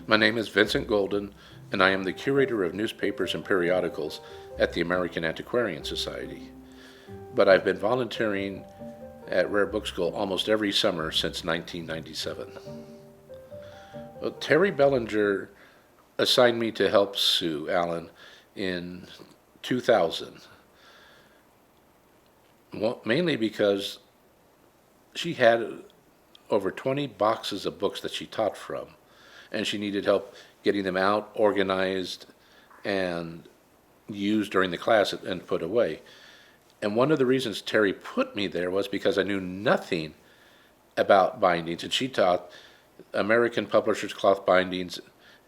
My name is Vincent Golden, and I am the curator of newspapers and periodicals at the American Antiquarian Society. But I've been volunteering at Rare Book School almost every summer since 1997. Well, Terry Bellinger assigned me to help Sue Allen in 2000, mainly because she had over 20 boxes of books that she taught from, and she needed help getting them out, organized, and used during the class and put away. And one of the reasons Terry put me there was because I knew nothing about bindings, and she taught American Publishers Cloth Bindings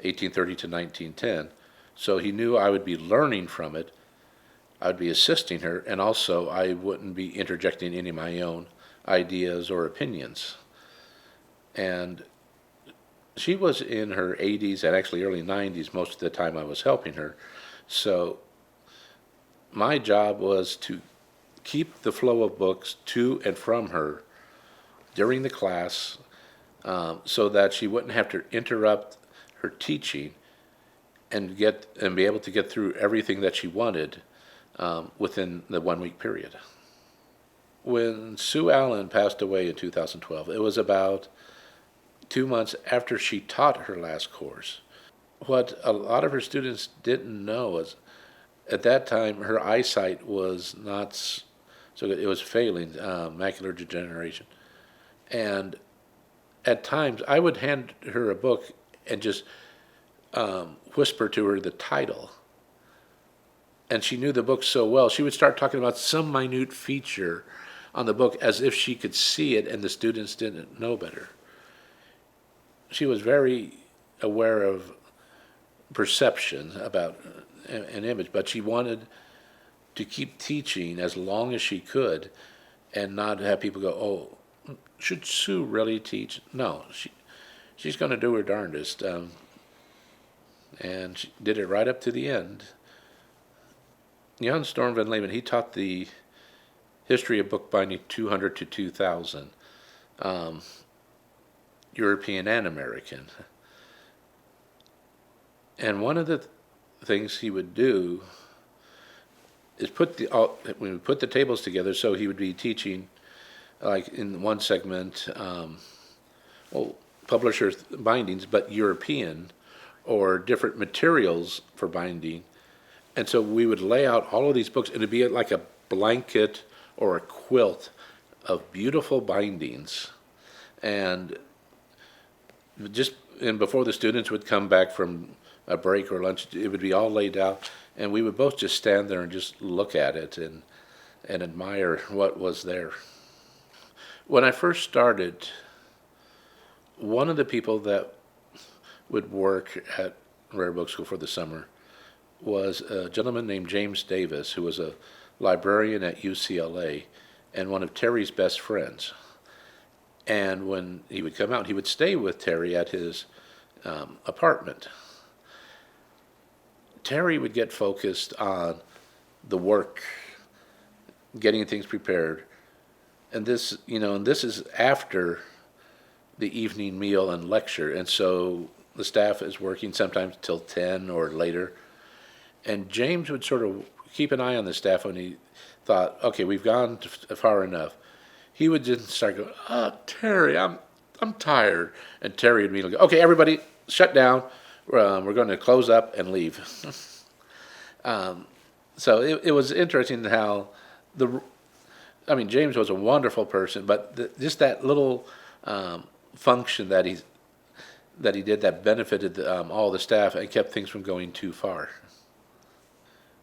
1830 to 1910. So he knew I would be learning from it, I would be assisting her, and also I wouldn't be interjecting any of my own ideas or opinions. And she was in her 80s and actually early 90s most of the time I was helping her. So my job was to keep the flow of books to and from her during the class, so that she wouldn't have to interrupt her teaching and be able to get through everything that she wanted within the 1 week period. When Sue Allen passed away in 2012, it was about 2 months after she taught her last course. What a lot of her students didn't know was at that time her eyesight was not so good. It was failing, macular degeneration. And at times I would hand her a book and just whisper to her the title. And she knew the book so well, she would start talking about some minute feature on the book as if she could see it and the students didn't know better. She was very aware of perception about an image, but she wanted to keep teaching as long as she could and not have people go, oh, should Sue really teach? No, she's going to do her darndest. And she did it right up to the end. Jan Storm van Leeuwen, he taught the history of bookbinding 200 to 2000, European and American. And one of the things he would do is when we put the tables together, so he would be teaching, like in one segment, publishers' bindings, but European or different materials for binding. And so we would lay out all of these books, and it'd be like a blanket or a quilt of beautiful bindings. And before the students would come back from a break or lunch, it would be all laid out, and we would both just stand there and just look at it and admire what was there. When I first started, one of the people that would work at Rare Book School for the summer was a gentleman named James Davis, who was a librarian at UCLA and one of Terry's best friends. And when he would come out, he would stay with Terry at his apartment. Terry would get focused on the work, getting things prepared. And this is after the evening meal and lecture. And so the staff is working sometimes till 10 or later. And James would sort of keep an eye on the staff when he thought, okay, we've gone far enough. He would just start going, oh, Terry, I'm tired. And Terry would be like, okay, everybody, shut down. We're going to close up and leave. So it was interesting how James was a wonderful person, but just that little function that he did that benefited all the staff and kept things from going too far.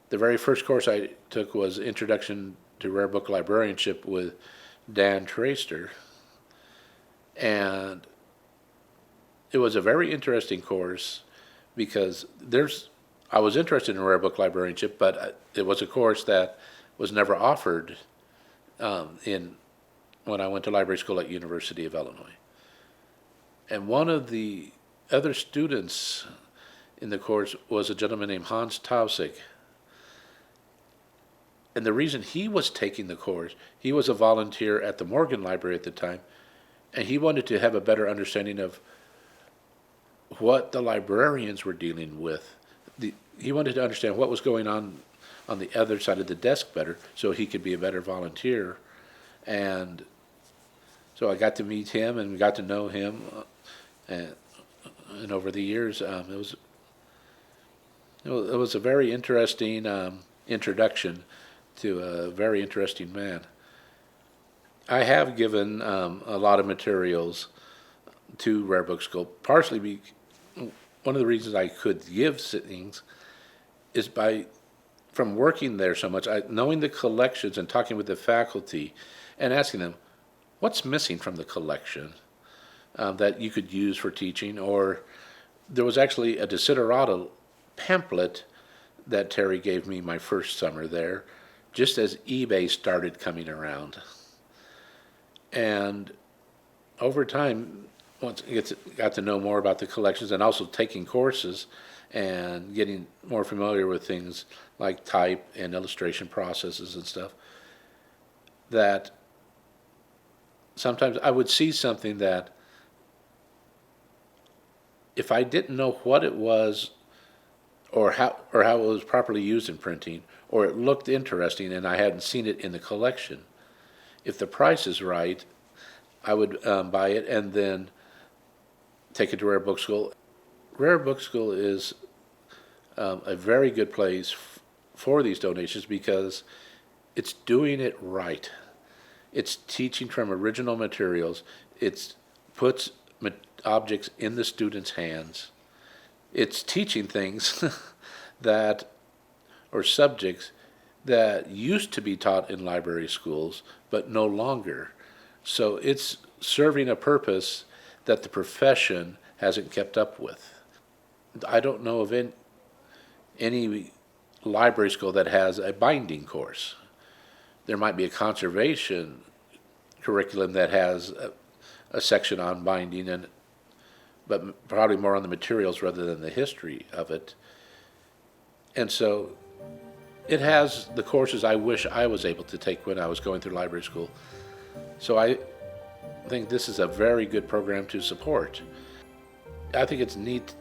The very first course I took was Introduction to Rare Book Librarianship with Dan Traster, and it was a very interesting course because I was interested in rare book librarianship, but it was a course that was never offered when I went to library school at University of Illinois. And one of the other students in the course was a gentleman named Hans Tausig. And the reason he was taking the course, he was a volunteer at the Morgan Library at the time, and he wanted to have a better understanding of what the librarians were dealing with. He wanted to understand what was going on the other side of the desk better so he could be a better volunteer. And so I got to meet him and got to know him. And over the years, it was a very interesting introduction to a very interesting man. I have given a lot of materials to Rare Book School, partially one of the reasons I could give things is from working there so much, knowing the collections and talking with the faculty and asking them, what's missing from the collection that you could use for teaching? Or there was actually a Desiderata pamphlet that Terry gave me my first summer there, just as eBay started coming around. And over time, once I got to know more about the collections and also taking courses and getting more familiar with things like type and illustration processes and stuff, that sometimes I would see something that if I didn't know what it was or how it was properly used in printing, or it looked interesting and I hadn't seen it in the collection, if the price is right, I would buy it and then take it to Rare Book School. Rare Book School is a very good place for these donations because it's doing it right. It's teaching from original materials. It puts objects in the students' hands. It's teaching things or subjects that used to be taught in library schools, but no longer. So it's serving a purpose that the profession hasn't kept up with. I don't know of any library school that has a binding course. There might be a conservation curriculum that has a section on binding, but probably more on the materials rather than the history of it. And so it has the courses I wish I was able to take when I was going through library school. So I think this is a very good program to support. I think it's neat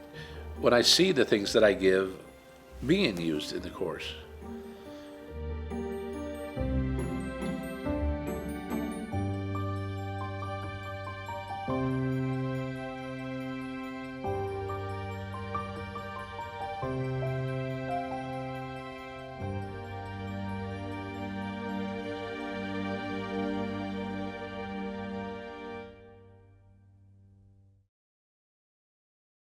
when I see the things that I give being used in the course.